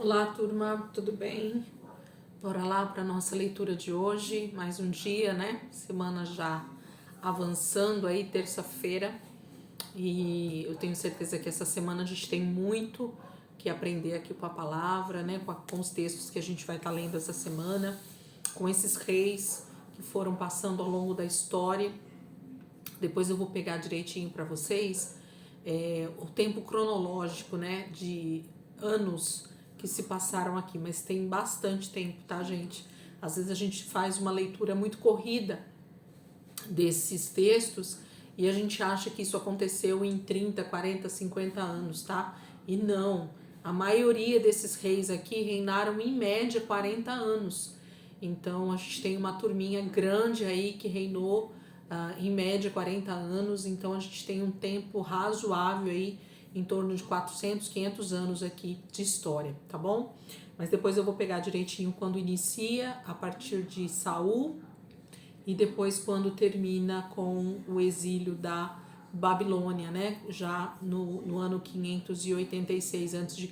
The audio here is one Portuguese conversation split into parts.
Olá, turma, tudo bem? Bora lá para nossa leitura de hoje, mais um dia, né? Semana já avançando aí, terça-feira, e eu tenho certeza que essa semana a gente tem muito que aprender aqui com a palavra, né? Com os textos que a gente vai estar lendo essa semana, com esses reis que foram passando ao longo da história. Depois eu vou pegar direitinho para vocês o tempo cronológico, né? De anos que se passaram aqui, mas tem bastante tempo, tá, gente? Às vezes a gente faz uma leitura muito corrida desses textos e a gente acha que isso aconteceu em 30, 40, 50 anos, tá? E não. A maioria desses reis aqui reinaram em média 40 anos. Então a gente tem uma turminha grande aí que reinou em média 40 anos. Então a gente tem um tempo razoável aí, em torno de 400, 500 anos aqui de história, tá bom? Mas depois eu vou pegar direitinho quando inicia, a partir de Saul, e depois quando termina com o exílio da Babilônia, né? Já no ano 586 a.C.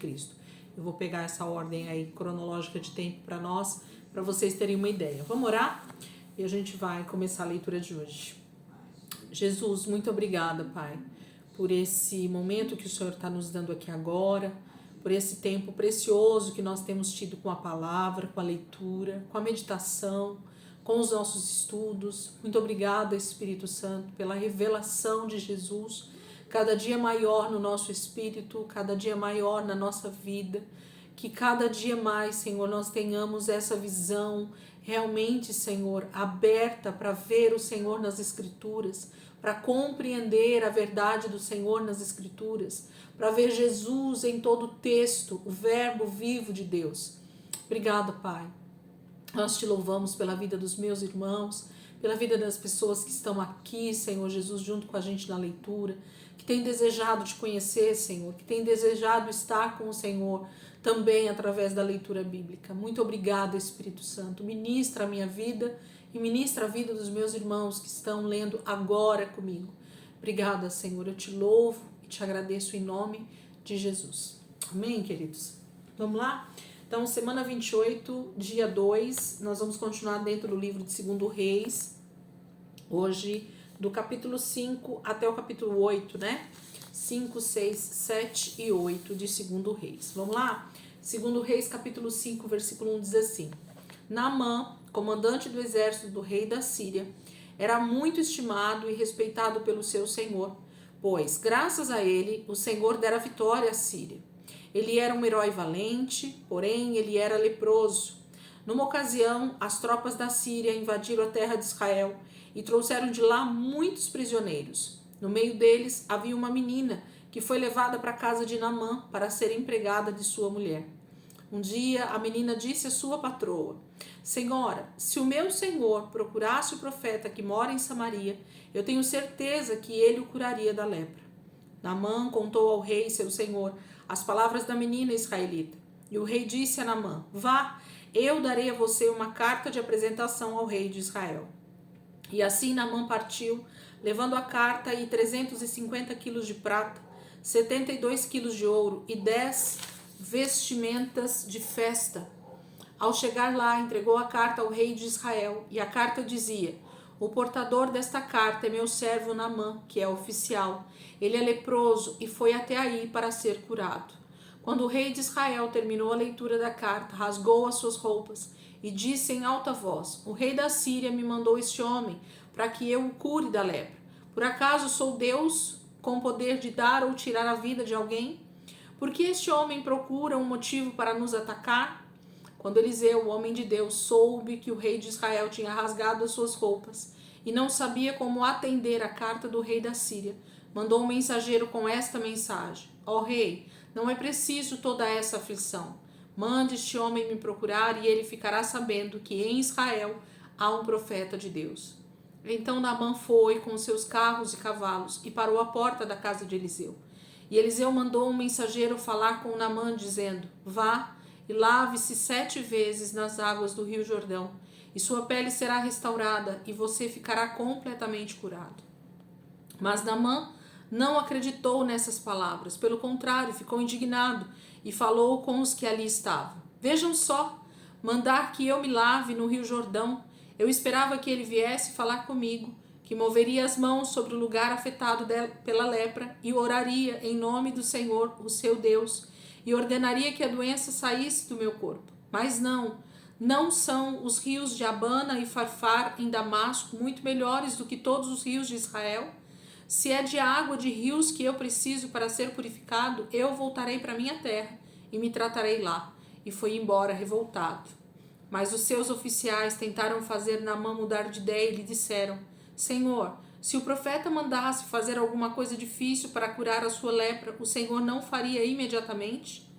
Eu vou pegar essa ordem aí cronológica de tempo para vocês terem uma ideia. Vamos orar? E a gente vai começar a leitura de hoje. Jesus, muito obrigada, Pai, por esse momento que o Senhor está nos dando aqui agora, por esse tempo precioso que nós temos tido com a palavra, com a leitura, com a meditação, com os nossos estudos. Muito obrigada, Espírito Santo, pela revelação de Jesus, cada dia maior no nosso espírito, cada dia maior na nossa vida. Que cada dia mais, Senhor, nós tenhamos essa visão realmente, Senhor, aberta para ver o Senhor nas Escrituras, para compreender a verdade do Senhor nas Escrituras, para ver Jesus em todo o texto, o verbo vivo de Deus. Obrigada, Pai. Nós te louvamos pela vida dos meus irmãos, pela vida das pessoas que estão aqui, Senhor Jesus, junto com a gente na leitura, que tem desejado te conhecer, Senhor, que tem desejado estar com o Senhor também através da leitura bíblica. Muito obrigada, Espírito Santo. Ministra a minha vida e ministra a vida dos meus irmãos que estão lendo agora comigo. Obrigada, Senhor. Eu te louvo e te agradeço em nome de Jesus. Amém, queridos? Vamos lá? Então, semana 28, dia 2, nós vamos continuar dentro do livro de 2 Reis, hoje do capítulo 5 até o capítulo 8, né? 5, 6, 7 e 8 de 2 Reis. Vamos lá? 2 Reis, capítulo 5, versículo 1 diz assim: Naamã, comandante do exército do rei da Síria, era muito estimado e respeitado pelo seu senhor, pois, graças a ele, o Senhor dera vitória à Síria. Ele era um herói valente, porém ele era leproso. Numa ocasião, as tropas da Síria invadiram a terra de Israel e trouxeram de lá muitos prisioneiros. No meio deles havia uma menina que foi levada para a casa de Naamã para ser empregada de sua mulher. Um dia a menina disse à sua patroa: Senhora, se o meu senhor procurasse o profeta que mora em Samaria, eu tenho certeza que ele o curaria da lepra. Naamã contou ao rei, seu senhor, as palavras da menina israelita. E o rei disse a Naamã: Vá, eu darei a você uma carta de apresentação ao rei de Israel. E assim Naamã partiu, levando a carta e 350 quilos de prata, 72 quilos de ouro e 10 vestimentas de festa. Ao chegar lá, entregou a carta ao rei de Israel, e a carta dizia: O portador desta carta é meu servo Naamã, que é oficial. Ele é leproso e foi até aí para ser curado. Quando o rei de Israel terminou a leitura da carta, rasgou as suas roupas e disse em alta voz: O rei da Síria me mandou este homem para que eu o cure da lepra. Por acaso sou Deus com poder de dar ou tirar a vida de alguém? Por que este homem procura um motivo para nos atacar? Quando Eliseu, o homem de Deus, soube que o rei de Israel tinha rasgado as suas roupas e não sabia como atender a carta do rei da Síria, mandou um mensageiro com esta mensagem: Ó rei, não é preciso toda essa aflição. Mande este homem me procurar e ele ficará sabendo que em Israel há um profeta de Deus. Então Naamã foi com seus carros e cavalos e parou à porta da casa de Eliseu. E Eliseu mandou um mensageiro falar com Naamã, dizendo: Vá e lave-se 7 vezes nas águas do rio Jordão, e sua pele será restaurada, e você ficará completamente curado. Mas Naamã não acreditou nessas palavras. Pelo contrário, ficou indignado e falou com os que ali estavam. Vejam só, mandar que eu me lave no Rio Jordão. Eu esperava que ele viesse falar comigo, que moveria as mãos sobre o lugar afetado pela lepra e oraria em nome do Senhor, o seu Deus, e ordenaria que a doença saísse do meu corpo. Mas não são os rios de Abana e Farfar em Damasco muito melhores do que todos os rios de Israel? Se é de água de rios que eu preciso para ser purificado, eu voltarei para minha terra e me tratarei lá. E foi embora revoltado. Mas os seus oficiais tentaram fazer Naamã mudar de ideia e lhe disseram: Senhor, se o profeta mandasse fazer alguma coisa difícil para curar a sua lepra, o Senhor não faria imediatamente?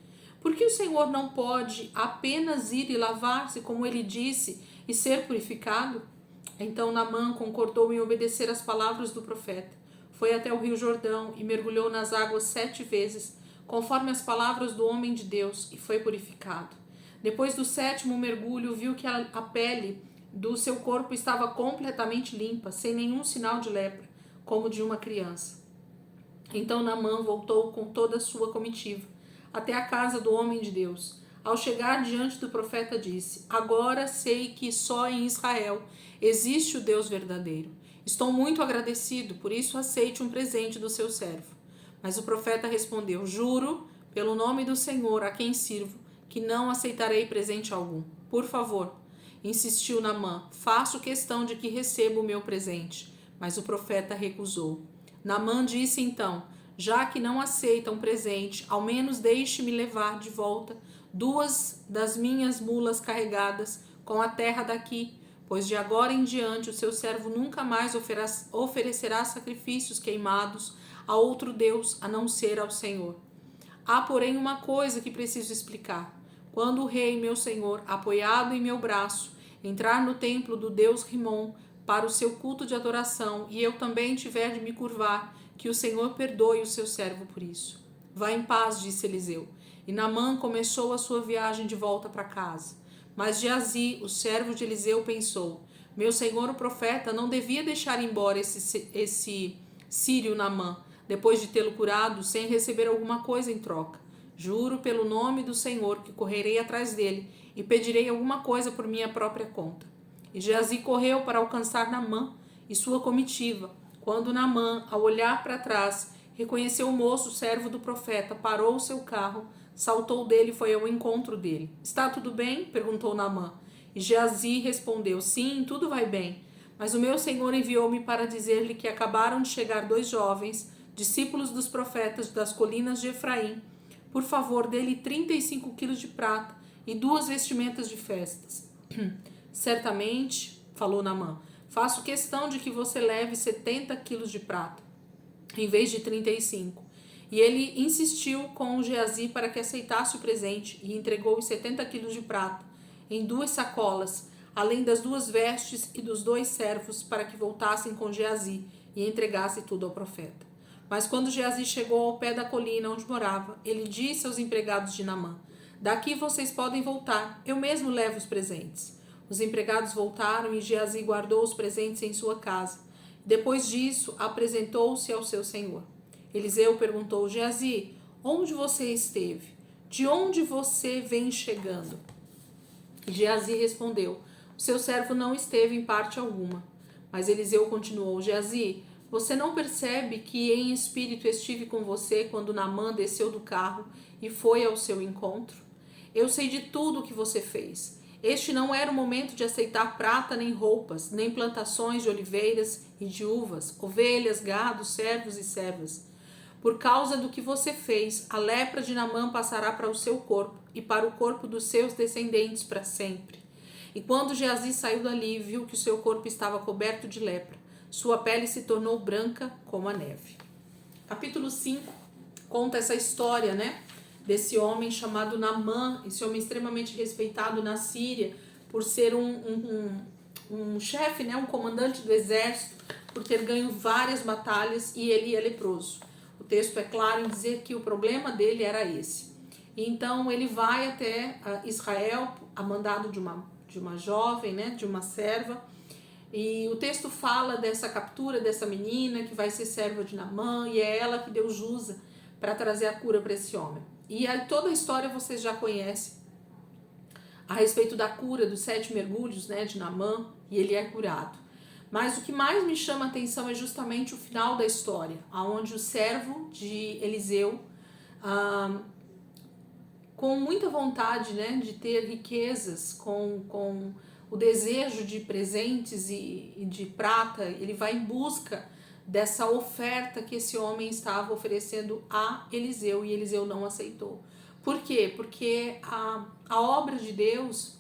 Por que o Senhor não pode apenas ir e lavar-se, como ele disse, e ser purificado? Então Naamã concordou em obedecer às palavras do profeta. Foi até o rio Jordão e mergulhou nas águas 7 vezes, conforme as palavras do homem de Deus, e foi purificado. Depois do 7º mergulho, viu que a pele do seu corpo estava completamente limpa, sem nenhum sinal de lepra, como de uma criança. Então Naamã voltou com toda a sua comitiva até a casa do homem de Deus. Ao chegar diante do profeta, disse: Agora sei que só em Israel existe o Deus verdadeiro. Estou muito agradecido, por isso aceite um presente do seu servo. Mas o profeta respondeu: Juro, pelo nome do Senhor a quem sirvo, que não aceitarei presente algum. Por favor, insistiu Naamã, faço questão de que receba o meu presente. Mas o profeta recusou. Naamã disse então: Já que não aceita um presente, ao menos deixe-me levar de volta 2 das minhas mulas carregadas com a terra daqui, pois de agora em diante o seu servo nunca mais oferecerá sacrifícios queimados a outro Deus, a não ser ao Senhor. Há, porém, uma coisa que preciso explicar. Quando o rei, meu senhor, apoiado em meu braço, entrar no templo do Deus Rimon para o seu culto de adoração, e eu também tiver de me curvar, que o Senhor perdoe o seu servo por isso. Vá em paz, disse Eliseu. E Naamã começou a sua viagem de volta para casa. Mas Geazi, o servo de Eliseu, pensou: meu senhor o profeta não devia deixar embora esse sírio Naamã, depois de tê-lo curado, sem receber alguma coisa em troca. Juro pelo nome do Senhor que correrei atrás dele e pedirei alguma coisa por minha própria conta. E Geazi correu para alcançar Naamã e sua comitiva. Quando Naamã, ao olhar para trás, reconheceu o moço, servo do profeta, parou o seu carro, saltou dele e foi ao encontro dele. Está tudo bem? Perguntou Naamã. E Geazi respondeu: Sim, tudo vai bem. Mas o meu senhor enviou-me para dizer-lhe que acabaram de chegar 2 jovens, discípulos dos profetas das colinas de Efraim. Por favor, dê-lhe 35 quilos de prata e 2 vestimentas de festas. Certamente, falou Naamã, faço questão de que você leve 70 quilos de prata, em vez de 35. E ele insistiu com Geazi para que aceitasse o presente e entregou os 70 quilos de prata em 2 sacolas, além das 2 vestes e dos 2 servos, para que voltassem com Geazi e entregasse tudo ao profeta. Mas quando Geazi chegou ao pé da colina onde morava, ele disse aos empregados de Naamã: Daqui vocês podem voltar, eu mesmo levo os presentes. Os empregados voltaram e Geazi guardou os presentes em sua casa. Depois disso, apresentou-se ao seu senhor. Eliseu perguntou: Geazi, onde você esteve? De onde você vem chegando? Geazi respondeu: O seu servo não esteve em parte alguma. Mas Eliseu continuou: Geazi, você não percebe que em espírito estive com você quando Naamã desceu do carro e foi ao seu encontro? Eu sei de tudo o que você fez. Este não era o momento de aceitar prata nem roupas, nem plantações de oliveiras e de uvas, ovelhas, gados, servos e servas. Por causa do que você fez, a lepra de Naamã passará para o seu corpo e para o corpo dos seus descendentes para sempre. E quando Geazi saiu dali e viu que o seu corpo estava coberto de lepra, sua pele se tornou branca como a neve. Capítulo 5 conta essa história, desse homem chamado Naamã, esse homem extremamente respeitado na Síria por ser um chefe, um comandante do exército, por ter ganho várias batalhas, e ele é leproso. O texto é claro em dizer que o problema dele era esse. E então ele vai até Israel, a mandado de uma jovem, de uma serva, E o texto fala dessa captura dessa menina que vai ser serva de Naamã, e é ela que Deus usa para trazer a cura para esse homem. E aí, toda a história vocês já conhecem a respeito da cura dos 7 mergulhos, né, de Naamã, e ele é curado. Mas o que mais me chama a atenção é justamente o final da história, onde o servo de Eliseu, com muita vontade, né, de ter riquezas, com o desejo de presentes e de prata, ele vai em busca dessa oferta que esse homem estava oferecendo a Eliseu, e Eliseu não aceitou. Por quê? Porque a obra de Deus,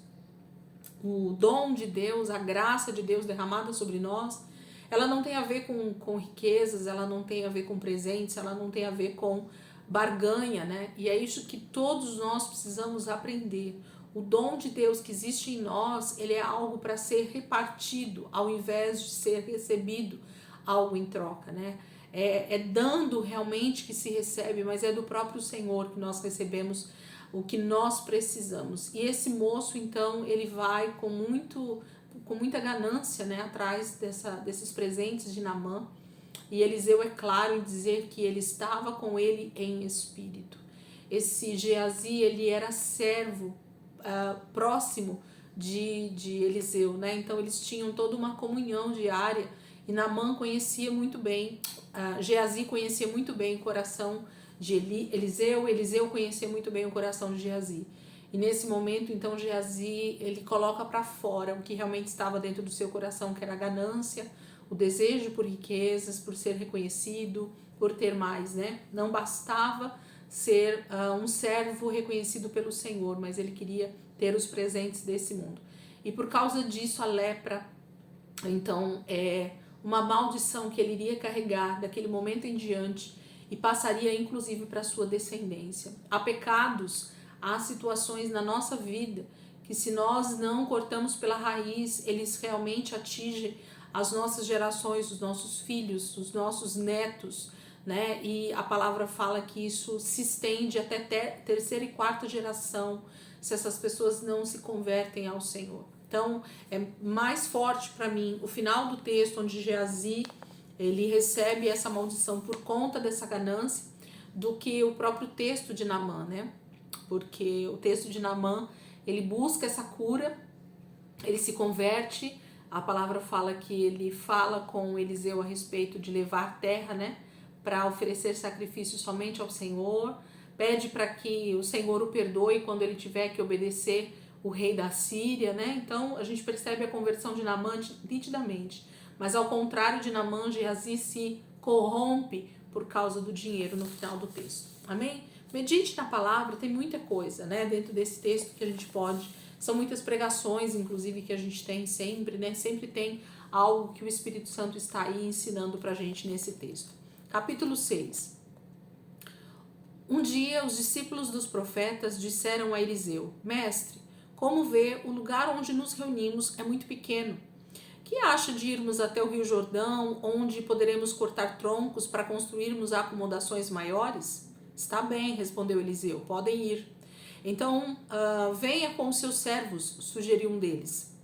o dom de Deus, a graça de Deus derramada sobre nós, ela não tem a ver com riquezas, ela não tem a ver com presentes, ela não tem a ver com barganha, né? E é isso que todos nós precisamos aprender. O dom de Deus que existe em nós, ele é algo para ser repartido, ao invés de ser recebido algo em troca, né? É dando realmente que se recebe, mas é do próprio Senhor que nós recebemos o que nós precisamos. E esse moço, então, ele vai com muita ganância, né, atrás desses presentes de Naamã. E Eliseu é claro em dizer que ele estava com ele em espírito. Esse Geazi, ele era servo próximo de Eliseu, né? Então eles tinham toda uma comunhão diária, e Naamã conhecia muito bem, Geazi conhecia muito bem o coração de Eliseu, Eliseu conhecia muito bem o coração de Geazi. E nesse momento, então, Geazi, ele coloca para fora o que realmente estava dentro do seu coração, que era a ganância, o desejo por riquezas, por ser reconhecido, por ter mais, né? Não bastava ser um servo reconhecido pelo Senhor, mas ele queria ter os presentes desse mundo. E por causa disso, a lepra, então, é uma maldição que ele iria carregar daquele momento em diante, e passaria inclusive para sua descendência. Há pecados, há situações na nossa vida que, se nós não cortamos pela raiz, eles realmente atingem as nossas gerações, os nossos filhos, os nossos netos, né? E a palavra fala que isso se estende até terceira e quarta geração, se essas pessoas não se convertem ao Senhor. Então, é mais forte para mim o final do texto, onde Geazi, ele recebe essa maldição por conta dessa ganância, do que o próprio texto de Naamã, né? Porque o texto de Naamã, ele busca essa cura, ele se converte. A palavra fala que ele fala com Eliseu a respeito de levar terra, né, para oferecer sacrifício somente ao Senhor, pede para que o Senhor o perdoe quando ele tiver que obedecer o rei da Síria, né? Então a gente percebe a conversão de Naamã nitidamente. Mas ao contrário de Naamã, Geazi se corrompe por causa do dinheiro no final do texto. Amém? Medite na palavra, tem muita coisa, né, dentro desse texto que a gente pode. São muitas pregações, inclusive, que a gente tem sempre, né? Sempre tem algo que o Espírito Santo está aí ensinando pra gente nesse texto. Capítulo 6. Um dia os discípulos dos profetas disseram a Eliseu: Mestre, como vê, o lugar onde nos reunimos é muito pequeno. Que acha de irmos até o Rio Jordão, onde poderemos cortar troncos para construirmos acomodações maiores? Está bem, respondeu Eliseu, podem ir. Então, venha com os seus servos, sugeriu um deles.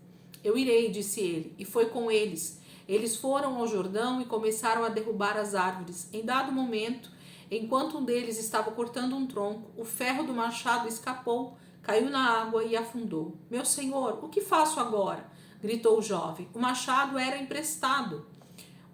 Eu irei, disse ele, e foi com eles. Eles foram ao Jordão e começaram a derrubar as árvores. Em dado momento, enquanto um deles estava cortando um tronco, o ferro do machado escapou, caiu na água e afundou. Meu senhor, o que faço agora? Gritou o jovem. O machado era emprestado.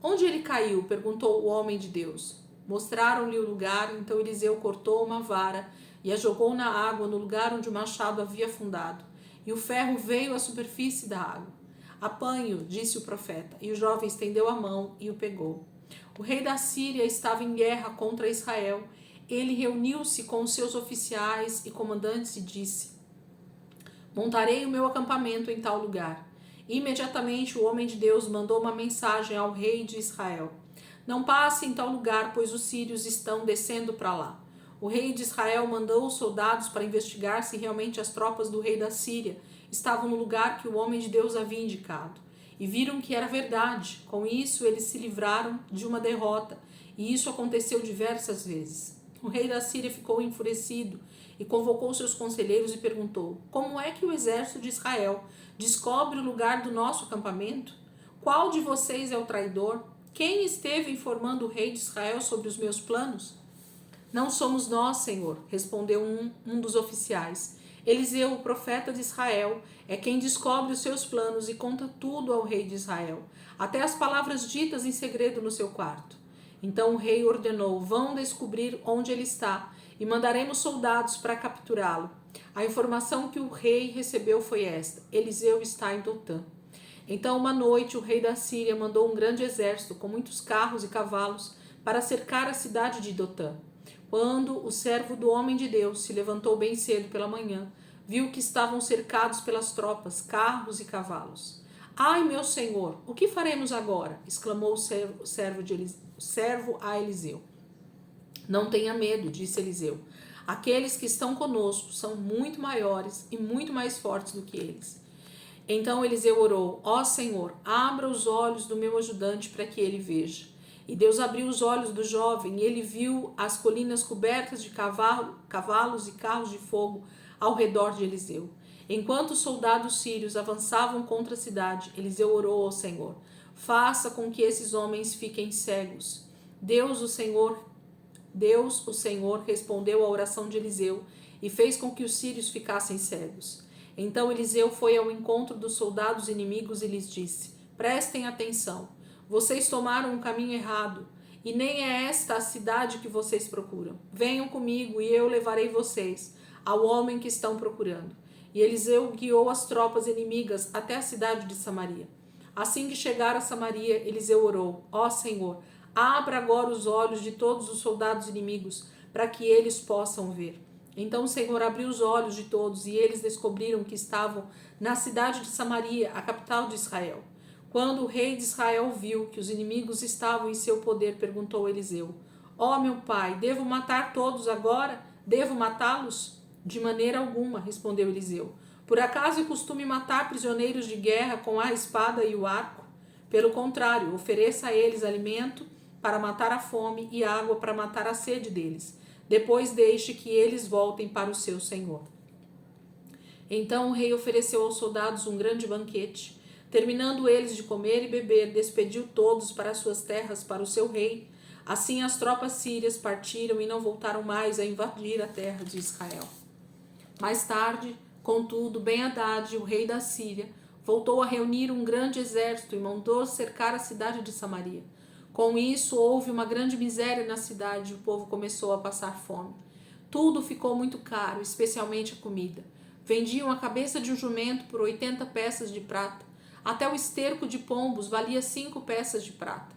Onde ele caiu? Perguntou o homem de Deus. Mostraram-lhe o lugar, então Eliseu cortou uma vara e a jogou na água no lugar onde o machado havia afundado. E o ferro veio à superfície da água. Apanhe-o, disse o profeta, e o jovem estendeu a mão e o pegou. O rei da Síria estava em guerra contra Israel. Ele reuniu-se com os seus oficiais e comandantes e disse: Montarei o meu acampamento em tal lugar. Imediatamente o homem de Deus mandou uma mensagem ao rei de Israel: Não passe em tal lugar, pois os sírios estão descendo para lá. O rei de Israel mandou os soldados para investigar se realmente as tropas do rei da Síria estavam no lugar que o homem de Deus havia indicado. E viram que era verdade. Com isso, eles se livraram de uma derrota. E isso aconteceu diversas vezes. O rei da Síria ficou enfurecido e convocou seus conselheiros e perguntou: Como é que o exército de Israel descobre o lugar do nosso acampamento? Qual de vocês é o traidor? Quem esteve informando o rei de Israel sobre os meus planos? Não somos nós, Senhor, respondeu um dos oficiais. Eliseu, o profeta de Israel, é quem descobre os seus planos e conta tudo ao rei de Israel, até as palavras ditas em segredo no seu quarto. Então o rei ordenou: vão descobrir onde ele está e mandaremos soldados para capturá-lo. A informação que o rei recebeu foi esta: Eliseu está em Dotã. Então, uma noite, o rei da Síria mandou um grande exército com muitos carros e cavalos para cercar a cidade de Dotã. Quando o servo do homem de Deus se levantou bem cedo pela manhã, viu que estavam cercados pelas tropas, carros e cavalos. Ai, meu senhor, o que faremos agora? Exclamou o servo a Eliseu. Não tenha medo, disse Eliseu. Aqueles que estão conosco são muito maiores e muito mais fortes do que eles. Então Eliseu orou: ó Senhor, abra os olhos do meu ajudante para que ele veja. E Deus abriu os olhos do jovem e ele viu as colinas cobertas de cavalos e carros de fogo ao redor de Eliseu. Enquanto os soldados sírios avançavam contra a cidade, Eliseu orou ao Senhor: faça com que esses homens fiquem cegos. Deus, o Senhor, respondeu à oração de Eliseu e fez com que os sírios ficassem cegos. Então Eliseu foi ao encontro dos soldados inimigos e lhes disse: prestem atenção, vocês tomaram um caminho errado, e nem é esta a cidade que vocês procuram. Venham comigo e eu levarei vocês ao homem que estão procurando. E Eliseu guiou as tropas inimigas até a cidade de Samaria. Assim que chegaram a Samaria, Eliseu orou: ó Senhor, abra agora os olhos de todos os soldados inimigos, para que eles possam ver. Então o Senhor abriu os olhos de todos, e eles descobriram que estavam na cidade de Samaria, a capital de Israel. Quando o rei de Israel viu que os inimigos estavam em seu poder, perguntou a Eliseu: ó meu pai, devo matar todos agora? Devo matá-los? De maneira alguma, respondeu Eliseu. Por acaso é costume matar prisioneiros de guerra com a espada e o arco? Pelo contrário, ofereça a eles alimento para matar a fome e água para matar a sede deles. Depois deixe que eles voltem para o seu senhor. Então o rei ofereceu aos soldados um grande banquete. Terminando eles de comer e beber, despediu todos para suas terras, para o seu rei. Assim as tropas sírias partiram e não voltaram mais a invadir a terra de Israel. Mais tarde, contudo, Ben-Hadad, o rei da Síria, voltou a reunir um grande exército e mandou cercar a cidade de Samaria. Com isso, houve uma grande miséria na cidade e o povo começou a passar fome. Tudo ficou muito caro, especialmente a comida. Vendiam a cabeça de um jumento por 80 peças de prata. Até o esterco de pombos valia 5 peças de prata.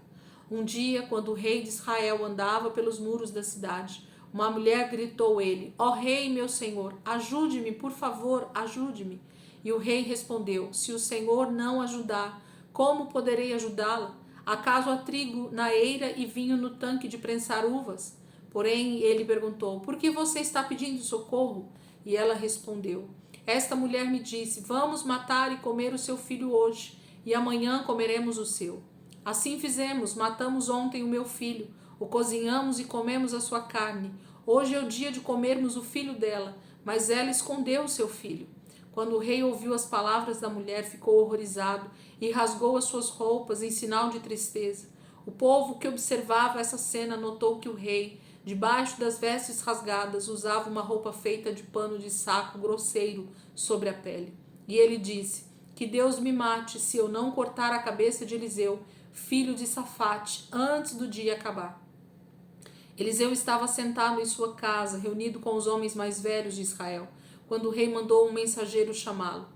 Um dia, quando o rei de Israel andava pelos muros da cidade, uma mulher gritou ele: ó rei, meu senhor, ajude-me, por favor, ajude-me. E o rei respondeu: se o Senhor não ajudar, como poderei ajudá-la? Acaso há trigo na eira e vinho no tanque de prensar uvas? Porém, ele perguntou: por que você está pedindo socorro? E ela respondeu: esta mulher me disse: vamos matar e comer o seu filho hoje, e amanhã comeremos o seu. Assim fizemos, matamos ontem o meu filho, o cozinhamos e comemos a sua carne. Hoje é o dia de comermos o filho dela, mas ela escondeu o seu filho. Quando o rei ouviu as palavras da mulher, ficou horrorizado e rasgou as suas roupas em sinal de tristeza. O povo que observava essa cena notou que o rei, debaixo das vestes rasgadas, usava uma roupa feita de pano de saco grosseiro sobre a pele. E ele disse: que Deus me mate se eu não cortar a cabeça de Eliseu, filho de Safate, antes do dia acabar. Eliseu estava sentado em sua casa, reunido com os homens mais velhos de Israel, quando o rei mandou um mensageiro chamá-lo.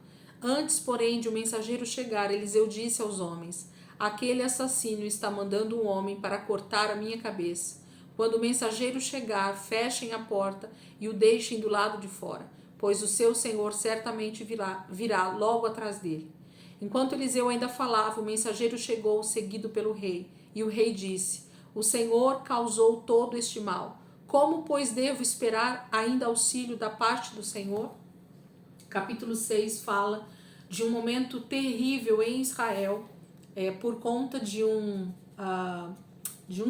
Antes, porém, de o mensageiro chegar, Eliseu disse aos homens: aquele assassino está mandando um homem para cortar a minha cabeça. Quando o mensageiro chegar, fechem a porta e o deixem do lado de fora, pois o seu senhor certamente virá logo atrás dele. Enquanto Eliseu ainda falava, o mensageiro chegou, seguido pelo rei, e o rei disse: o Senhor causou todo este mal. Como, pois, devo esperar ainda auxílio da parte do Senhor? Capítulo 6 fala de um momento terrível em Israel, por conta de um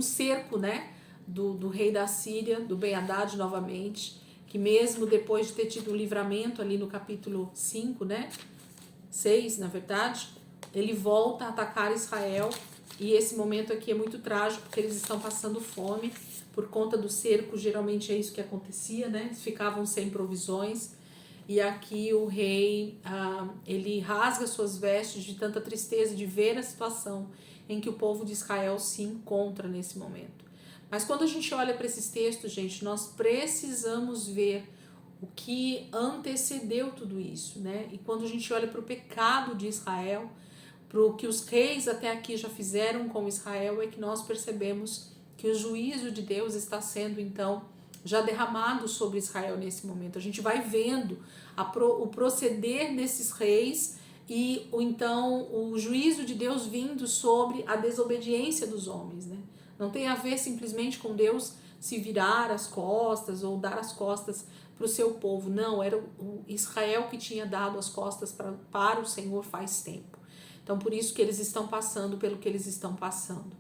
cerco, né, do rei da Síria, do Ben-Hadad novamente, que mesmo depois de ter tido um livramento ali no capítulo 5, né, 6, na verdade, ele volta a atacar Israel, e esse momento aqui é muito trágico, porque eles estão passando fome por conta do cerco. Geralmente é isso que acontecia, né? Eles ficavam sem provisões, e aqui o rei, ele rasga suas vestes de tanta tristeza de ver a situação em que o povo de Israel se encontra nesse momento. Mas quando a gente olha para esses textos, gente, nós precisamos ver o que antecedeu tudo isso, né? E quando a gente olha para o pecado de Israel, para o que os reis até aqui já fizeram com Israel, é que nós percebemos que o juízo de Deus está sendo, então, já derramado sobre Israel nesse momento. A gente vai vendo o proceder desses reis e então o juízo de Deus vindo sobre a desobediência dos homens, né? Não tem a ver simplesmente com Deus se virar as costas ou dar as costas para o seu povo. Não, era o Israel que tinha dado as costas para o Senhor faz tempo. Então, por isso que eles estão passando pelo que eles estão passando.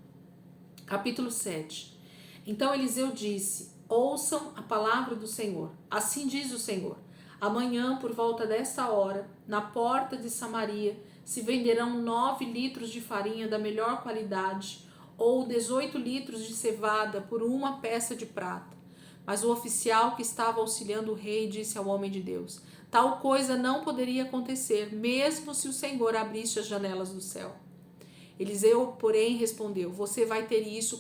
Capítulo 7. Então Eliseu disse: ouçam a palavra do Senhor. Assim diz o Senhor: amanhã, por volta desta hora, na porta de Samaria, se venderão 9 litros de farinha da melhor qualidade, ou 18 litros de cevada por uma peça de prata. Mas o oficial que estava auxiliando o rei disse ao homem de Deus: tal coisa não poderia acontecer, mesmo se o Senhor abrisse as janelas do céu. Eliseu, porém, respondeu: você vai ver isso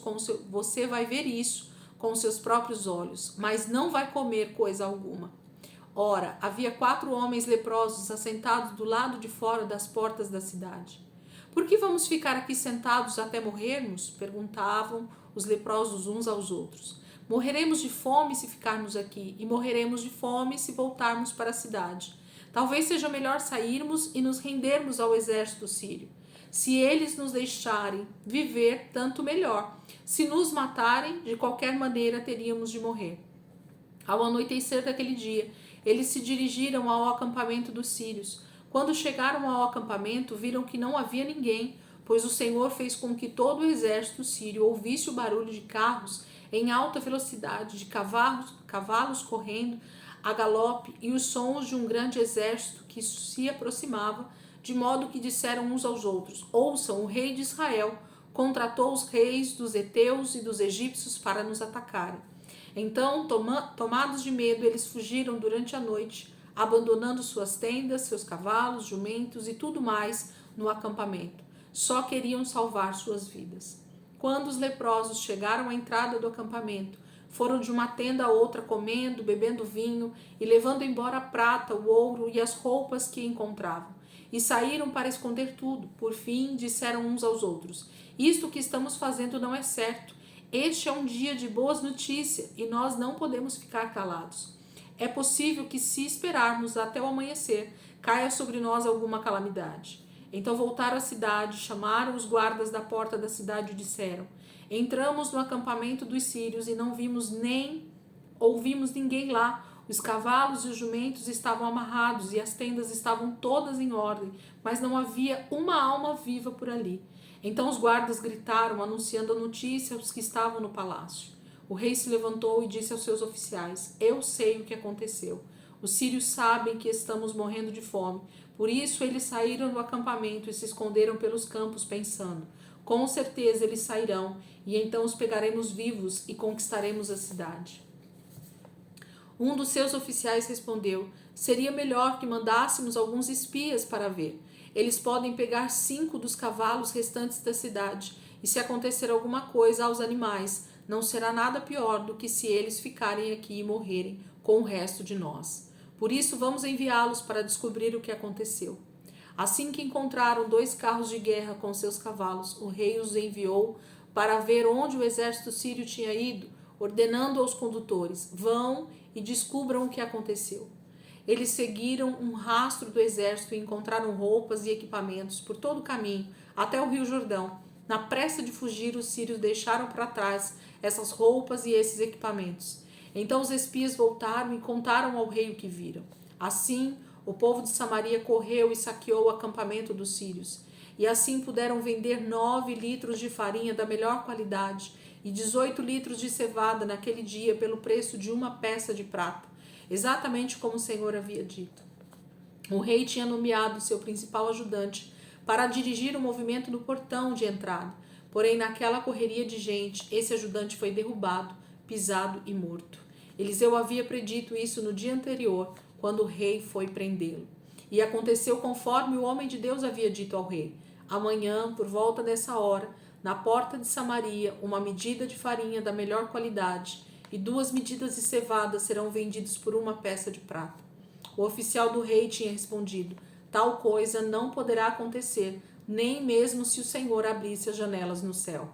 com seus próprios olhos, mas não vai comer coisa alguma. Ora, havia 4 homens leprosos assentados do lado de fora das portas da cidade. Por que vamos ficar aqui sentados até morrermos? Perguntavam os leprosos uns aos outros. Morreremos de fome se ficarmos aqui, e morreremos de fome se voltarmos para a cidade. Talvez seja melhor sairmos e nos rendermos ao exército sírio. Se eles nos deixarem viver, tanto melhor. Se nos matarem, de qualquer maneira teríamos de morrer. Ao anoitecer daquele dia, eles se dirigiram ao acampamento dos sírios. Quando chegaram ao acampamento, viram que não havia ninguém, pois o Senhor fez com que todo o exército sírio ouvisse o barulho de carros em alta velocidade, de cavalos correndo a galope e os sons de um grande exército que se aproximava, de modo que disseram uns aos outros: ouçam, o rei de Israel contratou os reis dos heteus e dos egípcios para nos atacarem. Então, tomados de medo, eles fugiram durante a noite, abandonando suas tendas, seus cavalos, jumentos e tudo mais no acampamento. Só queriam salvar suas vidas. Quando os leprosos chegaram à entrada do acampamento, foram de uma tenda a outra comendo, bebendo vinho e levando embora a prata, o ouro e as roupas que encontravam. E saíram para esconder tudo. Por fim, disseram uns aos outros: isto que estamos fazendo não é certo. Este é um dia de boas notícias e nós não podemos ficar calados. É possível que, se esperarmos até o amanhecer, caia sobre nós alguma calamidade. Então voltaram à cidade, chamaram os guardas da porta da cidade e disseram: entramos no acampamento dos sírios e não vimos nem ouvimos ninguém lá. Os cavalos e os jumentos estavam amarrados e as tendas estavam todas em ordem, mas não havia uma alma viva por ali. Então os guardas gritaram, anunciando a notícia aos que estavam no palácio. O rei se levantou e disse aos seus oficiais: eu sei o que aconteceu. Os sírios sabem que estamos morrendo de fome. Por isso eles saíram do acampamento e se esconderam pelos campos, pensando: com certeza eles sairão, e então os pegaremos vivos e conquistaremos a cidade. Um dos seus oficiais respondeu: seria melhor que mandássemos alguns espias para ver. Eles podem pegar 5 dos cavalos restantes da cidade, e se acontecer alguma coisa aos animais, não será nada pior do que se eles ficarem aqui e morrerem com o resto de nós. Por isso vamos enviá-los para descobrir o que aconteceu. Assim que encontraram 2 carros de guerra com seus cavalos, o rei os enviou para ver onde o exército sírio tinha ido, ordenando aos condutores: vão e descubram o que aconteceu. Eles seguiram um rastro do exército e encontraram roupas e equipamentos por todo o caminho até o rio Jordão. Na pressa de fugir, os sírios deixaram para trás essas roupas e esses equipamentos. Então os espias voltaram e contaram ao rei o que viram. Assim, o povo de Samaria correu e saqueou o acampamento dos sírios. E assim puderam vender 9 litros de farinha da melhor qualidade e 18 litros de cevada naquele dia pelo preço de uma peça de prata, exatamente como o Senhor havia dito. O rei tinha nomeado seu principal ajudante para dirigir o movimento no portão de entrada. Porém, naquela correria de gente, esse ajudante foi derrubado, pisado e morto. Eliseu havia predito isso no dia anterior, quando o rei foi prendê-lo. E aconteceu conforme o homem de Deus havia dito ao rei. Amanhã, por volta dessa hora, na porta de Samaria, uma medida de farinha da melhor qualidade e 2 medidas de cevada serão vendidos por uma peça de prata. O oficial do rei tinha respondido: tal coisa não poderá acontecer, nem mesmo se o Senhor abrisse as janelas no céu.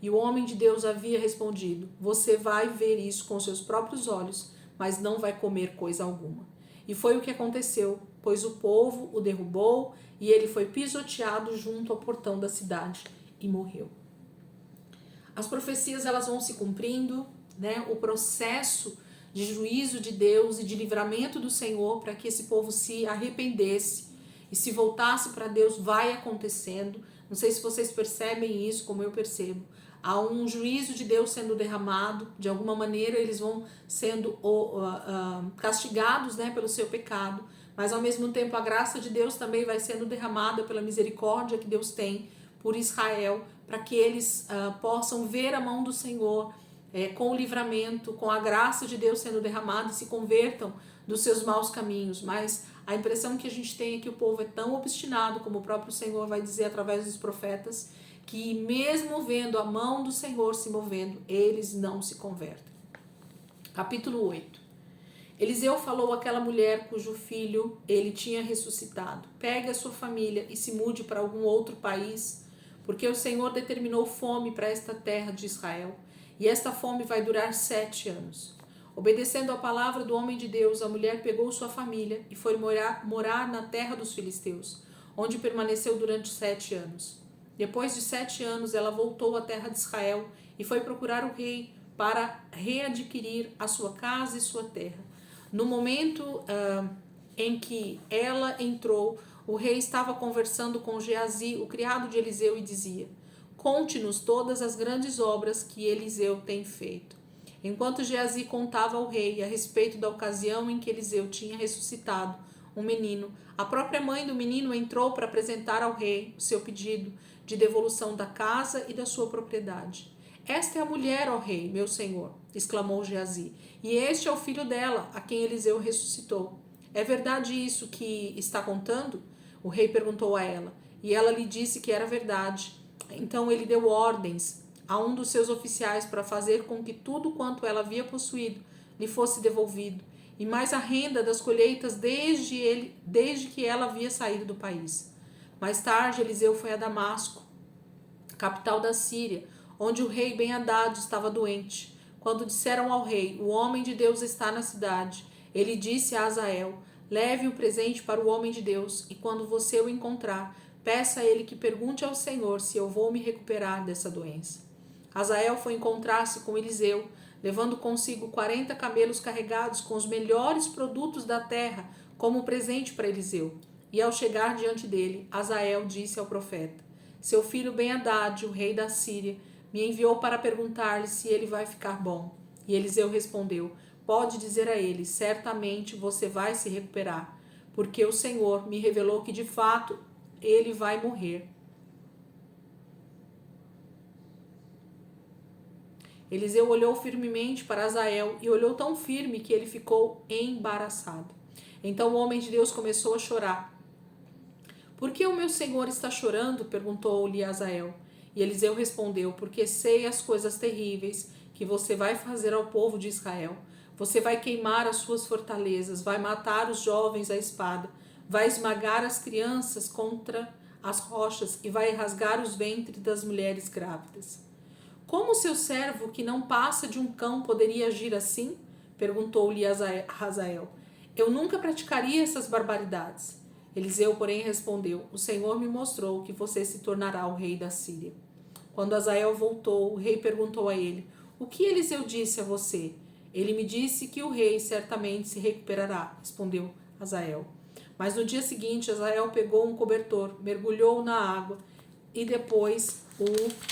E o homem de Deus havia respondido: você vai ver isso com seus próprios olhos, mas não vai comer coisa alguma. E foi o que aconteceu, pois o povo o derrubou e ele foi pisoteado junto ao portão da cidade e morreu. As profecias elas vão se cumprindo, né? O processo de juízo de Deus e de livramento do Senhor para que esse povo se arrependesse e se voltasse para Deus vai acontecendo. Não sei se vocês percebem isso, como eu percebo. Há um juízo de Deus sendo derramado, de alguma maneira eles vão sendo castigados, né, pelo seu pecado, mas ao mesmo tempo a graça de Deus também vai sendo derramada pela misericórdia que Deus tem por Israel, para que eles possam ver a mão do Senhor com o livramento, com a graça de Deus sendo derramada e se convertam dos seus maus caminhos. Mas a impressão que a gente tem é que o povo é tão obstinado, como o próprio Senhor vai dizer através dos profetas, que mesmo vendo a mão do Senhor se movendo, eles não se convertem. Capítulo 8. Eliseu falou àquela mulher cujo filho ele tinha ressuscitado: pegue a sua família e se mude para algum outro país, porque o Senhor determinou fome para esta terra de Israel, e esta fome vai durar 7 anos. Obedecendo à palavra do homem de Deus, a mulher pegou sua família e foi morar na terra dos filisteus, onde permaneceu durante 7 anos. Depois de 7 anos, ela voltou à terra de Israel e foi procurar o rei para readquirir a sua casa e sua terra. No momento em que ela entrou, o rei estava conversando com Geazi, o criado de Eliseu, e dizia: conte-nos todas as grandes obras que Eliseu tem feito. Enquanto Geazi contava ao rei a respeito da ocasião em que Eliseu tinha ressuscitado um menino, a própria mãe do menino entrou para apresentar ao rei o seu pedido de devolução da casa e da sua propriedade. Esta é a mulher, ó rei, meu senhor, exclamou Geazi, e este é o filho dela, a quem Eliseu ressuscitou. É verdade isso que está contando? O rei perguntou a ela, e ela lhe disse que era verdade. Então ele deu ordens a um dos seus oficiais para fazer com que tudo quanto ela havia possuído lhe fosse devolvido, e mais a renda das colheitas desde que ela havia saído do país. Mais tarde, Eliseu foi a Damasco, capital da Síria, onde o rei Ben-Hadad estava doente. Quando disseram ao rei: o homem de Deus está na cidade, ele disse a Azael: leve o presente para o homem de Deus, e quando você o encontrar, peça a ele que pergunte ao Senhor se eu vou me recuperar dessa doença. Azael foi encontrar-se com Eliseu, levando consigo 40 camelos carregados com os melhores produtos da terra como presente para Eliseu. E ao chegar diante dele, Azael disse ao profeta: seu filho Ben-Hadad, o rei da Síria, me enviou para perguntar-lhe se ele vai ficar bom. E Eliseu respondeu: pode dizer a ele, certamente você vai se recuperar, porque o Senhor me revelou que de fato ele vai morrer. Eliseu olhou firmemente para Azael e olhou tão firme que ele ficou embaraçado. Então o homem de Deus começou a chorar. Por que o meu senhor está chorando? Perguntou-lhe Azael. E Eliseu respondeu: porque sei as coisas terríveis que você vai fazer ao povo de Israel. Você vai queimar as suas fortalezas, vai matar os jovens à espada, vai esmagar as crianças contra as rochas e vai rasgar os ventres das mulheres grávidas. Como seu servo, que não passa de um cão, poderia agir assim? Perguntou-lhe Azael. Eu nunca praticaria essas barbaridades. Eliseu, porém, respondeu: o Senhor me mostrou que você se tornará o rei da Síria. Quando Azael voltou, o rei perguntou a ele: o que Eliseu disse a você? Ele me disse que o rei certamente se recuperará, respondeu Azael. Mas no dia seguinte, Azael pegou um cobertor, mergulhou na água e depois o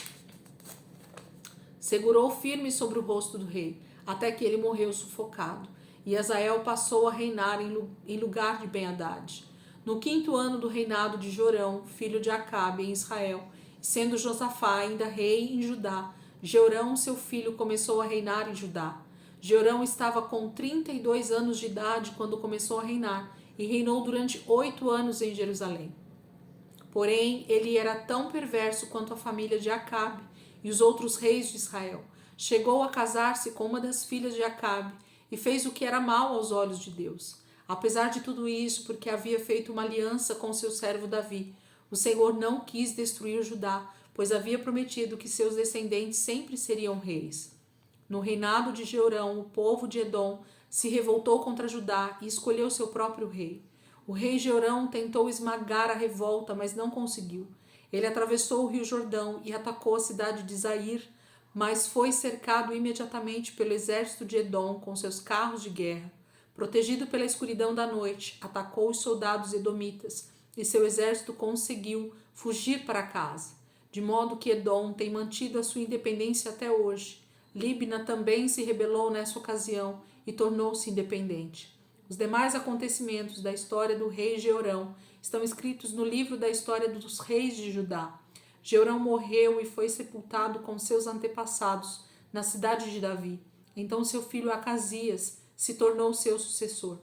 segurou firme sobre o rosto do rei, até que ele morreu sufocado. E Azael passou a reinar em lugar de Ben-Hadad. no 5º ano do reinado de Jorão, filho de Acabe, em Israel, sendo Josafá ainda rei em Judá, Jeorão, seu filho, começou a reinar em Judá. Jeorão estava com 32 anos de idade quando começou a reinar, e reinou durante 8 anos em Jerusalém. Porém, ele era tão perverso quanto a família de Acabe e os outros reis de Israel. Chegou a casar-se com uma das filhas de Acabe e fez o que era mal aos olhos de Deus. Apesar de tudo isso, porque havia feito uma aliança com seu servo Davi, o Senhor não quis destruir Judá, pois havia prometido que seus descendentes sempre seriam reis. No reinado de Jeorão, o povo de Edom se revoltou contra Judá e escolheu seu próprio rei. O rei Jeorão tentou esmagar a revolta, mas não conseguiu. Ele atravessou o rio Jordão e atacou a cidade de Zair, mas foi cercado imediatamente pelo exército de Edom com seus carros de guerra. Protegido pela escuridão da noite, atacou os soldados edomitas e seu exército conseguiu fugir para casa, de modo que Edom tem mantido a sua independência até hoje. Líbna também se rebelou nessa ocasião e tornou-se independente. Os demais acontecimentos da história do rei Jeorão estão escritos no livro da história dos reis de Judá. Jeorão morreu e foi sepultado com seus antepassados na cidade de Davi. Então seu filho Acasias se tornou seu sucessor.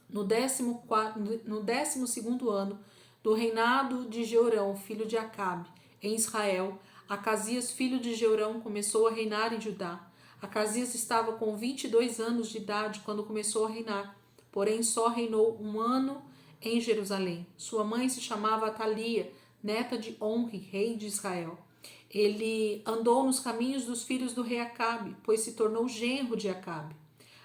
No 12º ano do reinado de Jeorão, filho de Acabe, em Israel, Acasias, filho de Jeorão, começou a reinar em Judá. Acasias estava com 22 anos de idade quando começou a reinar, porém só reinou 1 ano em Jerusalém. Sua mãe se chamava Atalia, neta de Onri, rei de Israel. Ele andou nos caminhos dos filhos do rei Acabe, pois se tornou genro de Acabe.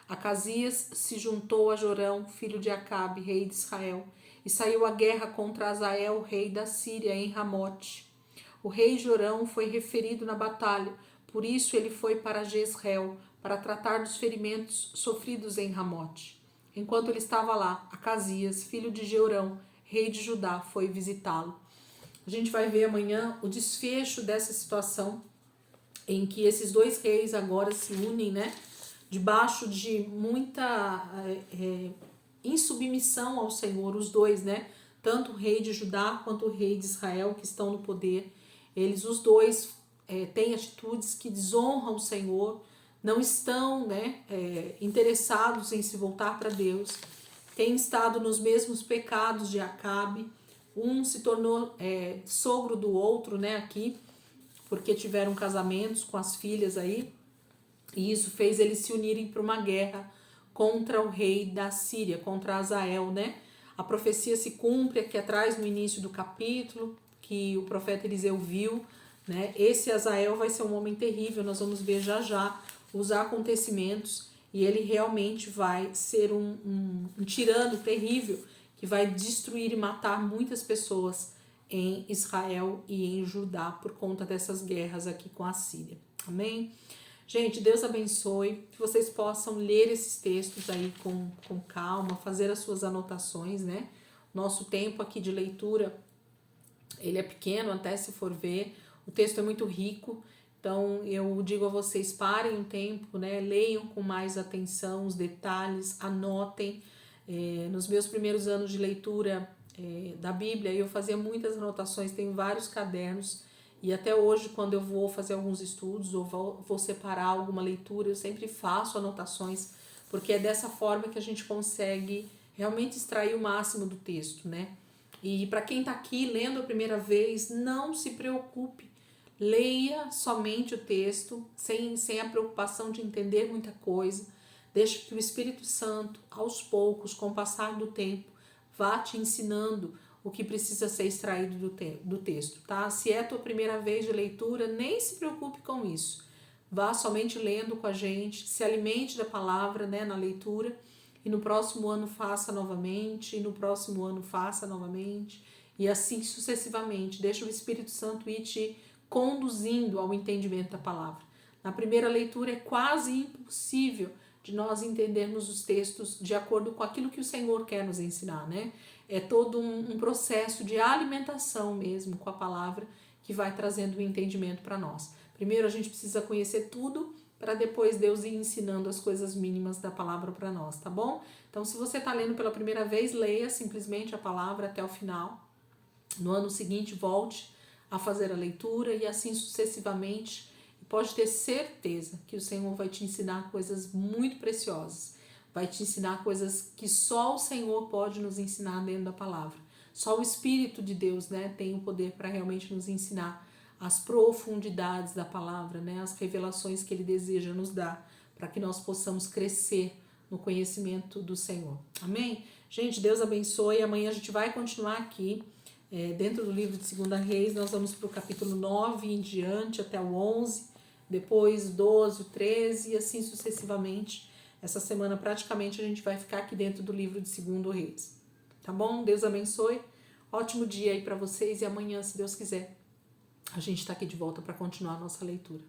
Acasias se juntou a Jorão, filho de Acabe, rei de Israel, e saiu à guerra contra Azael, rei da Síria, em Ramote. O rei Jorão foi referido na batalha, por isso ele foi para Jezreel, para tratar dos ferimentos sofridos em Ramote. Enquanto ele estava lá, Acasias, filho de Jeorão, rei de Judá, foi visitá-lo. A gente vai ver amanhã o desfecho dessa situação em que esses dois reis agora se unem, né? Debaixo de muita insubmissão ao Senhor, os dois, né? Tanto o rei de Judá quanto o rei de Israel, que estão no poder. Eles, os dois, têm atitudes que desonram o Senhor, não estão, né, interessados em se voltar para Deus, têm estado nos mesmos pecados de Acabe. Um se tornou sogro do outro, né, aqui, porque tiveram casamentos com as filhas aí, e isso fez eles se unirem para uma guerra contra o rei da Síria, contra Azael, né? A profecia se cumpre aqui atrás, no início do capítulo, que o profeta Eliseu viu, né? Esse Azael vai ser um homem terrível, nós vamos ver já já os acontecimentos, e ele realmente vai ser um tirano terrível, que vai destruir e matar muitas pessoas em Israel e em Judá, por conta dessas guerras aqui com a Síria. Amém? Gente, Deus abençoe, que vocês possam ler esses textos aí com calma, fazer as suas anotações, né? Nosso tempo aqui de leitura, ele é pequeno até se for ver, o texto é muito rico, então eu digo a vocês, parem um tempo, né? Leiam com mais atenção os detalhes, anotem. Nos meus primeiros anos de leitura da Bíblia, eu fazia muitas anotações, tenho vários cadernos, e até hoje, quando eu vou fazer alguns estudos ou vou separar alguma leitura, eu sempre faço anotações, porque é dessa forma que a gente consegue realmente extrair o máximo do texto, né? E para quem está aqui lendo a primeira vez, não se preocupe, leia somente o texto, sem a preocupação de entender muita coisa. Deixe que o Espírito Santo, aos poucos, com o passar do tempo, vá te ensinando o que precisa ser extraído do texto, tá? Se é a tua primeira vez de leitura, nem se preocupe com isso. Vá somente lendo com a gente, se alimente da palavra, né, na leitura, e no próximo ano faça novamente, e no próximo ano faça novamente, e assim sucessivamente. Deixa o Espírito Santo ir te conduzindo ao entendimento da palavra. Na primeira leitura é quase impossível de nós entendermos os textos de acordo com aquilo que o Senhor quer nos ensinar, né? É todo um processo de alimentação mesmo com a palavra que vai trazendo o entendimento para nós. Primeiro a gente precisa conhecer tudo para depois Deus ir ensinando as coisas mínimas da palavra para nós, tá bom? Então, se você está lendo pela primeira vez, leia simplesmente a palavra até o final. No ano seguinte, volte a fazer a leitura e assim sucessivamente. E pode ter certeza que o Senhor vai te ensinar coisas muito preciosas. Vai te ensinar coisas que só o Senhor pode nos ensinar dentro da palavra. Só o Espírito de Deus, né, tem o poder para realmente nos ensinar as profundidades da palavra, né, as revelações que Ele deseja nos dar, para que nós possamos crescer no conhecimento do Senhor. Amém? Gente, Deus abençoe. Amanhã a gente vai continuar aqui, dentro do livro de 2 Reis. Nós vamos para o capítulo 9 em diante, até o 11, depois 12, 13 e assim sucessivamente. Essa semana praticamente a gente vai ficar aqui dentro do livro de 2 Reis. Tá bom? Deus abençoe. Ótimo dia aí para vocês e amanhã, se Deus quiser, a gente está aqui de volta para continuar a nossa leitura.